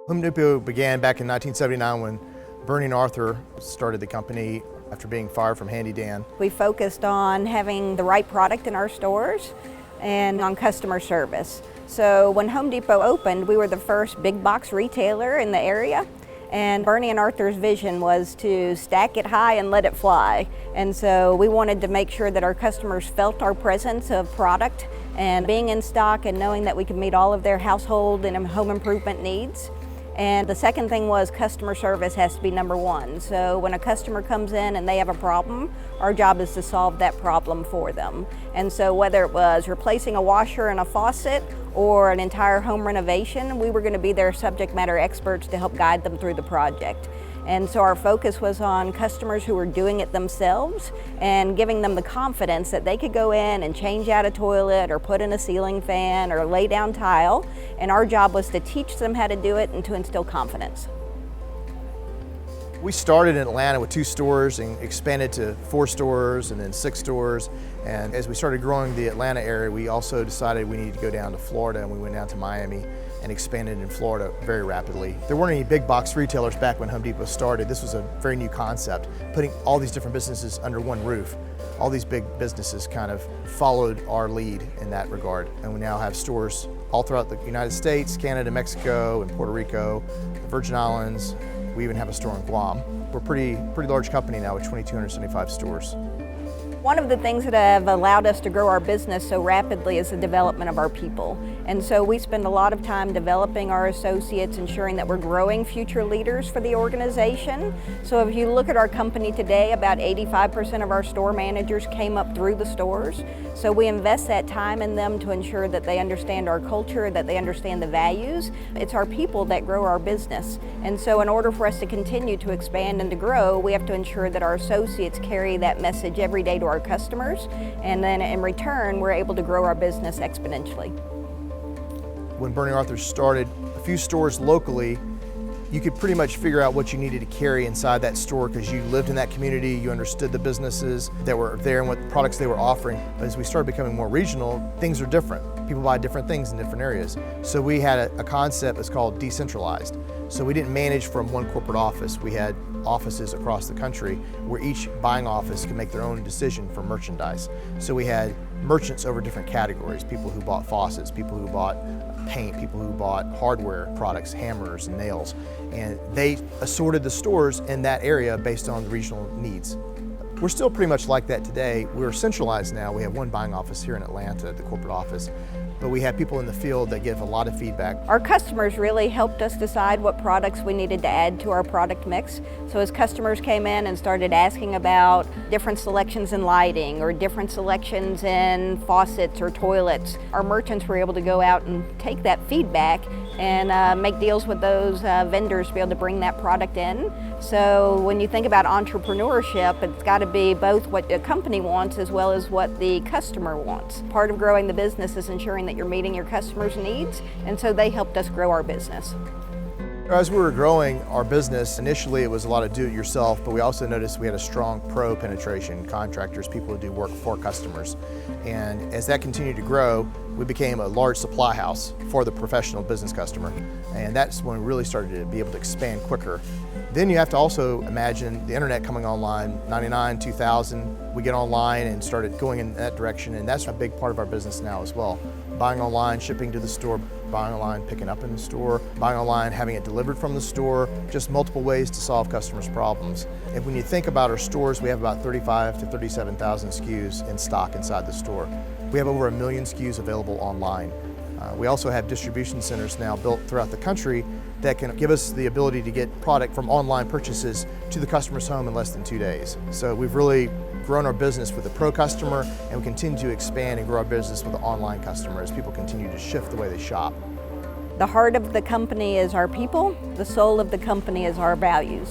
Home Depot began back in 1979 when Bernie and Arthur started the company after being fired from Handy Dan. We focused on having the right product in our stores and on customer service. So when Home Depot opened, we were the first big box retailer in the area. And Bernie and Arthur's vision was to stack it high and let it fly. And so we wanted to make sure that our customers felt our presence of product and being in stock and knowing that we could meet all of their household and home improvement needs. And the second thing was customer service has to be number one. So when a customer comes in and they have a problem, our job is to solve that problem for them. And so whether it was replacing a washer and a faucet or an entire home renovation, we were going to be their subject matter experts to help guide them through the project. And so our focus was on customers who were doing it themselves and giving them the confidence that they could go in and change out a toilet or put in a ceiling fan or lay down tile. And our job was to teach them how to do it and to instill confidence. We started in Atlanta with 2 stores and expanded to 4 stores and then 6 stores. And as we started growing the Atlanta area, we also decided we needed to go down to Florida, and we went down to Miami and expanded in Florida very rapidly. There weren't any big box retailers back when Home Depot started. This was a very new concept, putting all these different businesses under one roof. All these big businesses kind of followed our lead in that regard. And we now have stores all throughout the United States, Canada, Mexico, and Puerto Rico, the Virgin Islands. We even have a store in Guam. We're a pretty large company now with 2,275 stores. One of the things that have allowed us to grow our business so rapidly is the development of our people. And so we spend a lot of time developing our associates, ensuring that we're growing future leaders for the organization. So if you look at our company today, about 85% of our store managers came up through the stores. So we invest that time in them to ensure that they understand our culture, that they understand the values. It's our people that grow our business. And so in order for us to continue to expand and to grow, we have to ensure that our associates carry that message every day to our customers, and then in return we're able to grow our business exponentially. When Bernie and Arthur started a few stores locally, you could pretty much figure out what you needed to carry inside that store because you lived in that community, you understood the businesses that were there and what products they were offering. But as we started becoming more regional, things are different. People buy different things in different areas. So we had a concept that's called decentralized. So we didn't manage from one corporate office. We had offices across the country where each buying office could make their own decision for merchandise. So we had merchants over different categories, people who bought faucets, people who bought paint, people who bought hardware products, hammers and nails. And they assorted the stores in that area based on the regional needs. We're still pretty much like that today. We're centralized now. We have one buying office here in Atlanta, the corporate office, but we have people in the field that give a lot of feedback. Our customers really helped us decide what products we needed to add to our product mix. So as customers came in and started asking about different selections in lighting or different selections in faucets or toilets, our merchants were able to go out and take that feedback and make deals with those vendors to be able to bring that product in. So when you think about entrepreneurship, it's got to be both what the company wants as well as what the customer wants. Part of growing the business is ensuring that you're meeting your customers' needs, and so they helped us grow our business. As we were growing our business, initially it was a lot of do-it-yourself, but we also noticed we had a strong pro penetration, contractors, people who do work for customers. And as that continued to grow, we became a large supply house for the professional business customer. And that's when we really started to be able to expand quicker. Then you have to also imagine the internet coming online, 99, 2000, we get online and started going in that direction, and that's a big part of our business now as well. Buying online, shipping to the store, buying online, picking up in the store, buying online, having it delivered from the store, just multiple ways to solve customers' problems. And when you think about our stores, we have about 35 to 37,000 SKUs in stock inside the store. We have over 1 million SKUs available online. We also have distribution centers now built throughout the country that can give us the ability to get product from online purchases to the customer's home in less than 2 days. So we've really grown our business with the pro customer, and we continue to expand and grow our business with the online customer as people continue to shift the way they shop. The heart of the company is our people. The soul of the company is our values.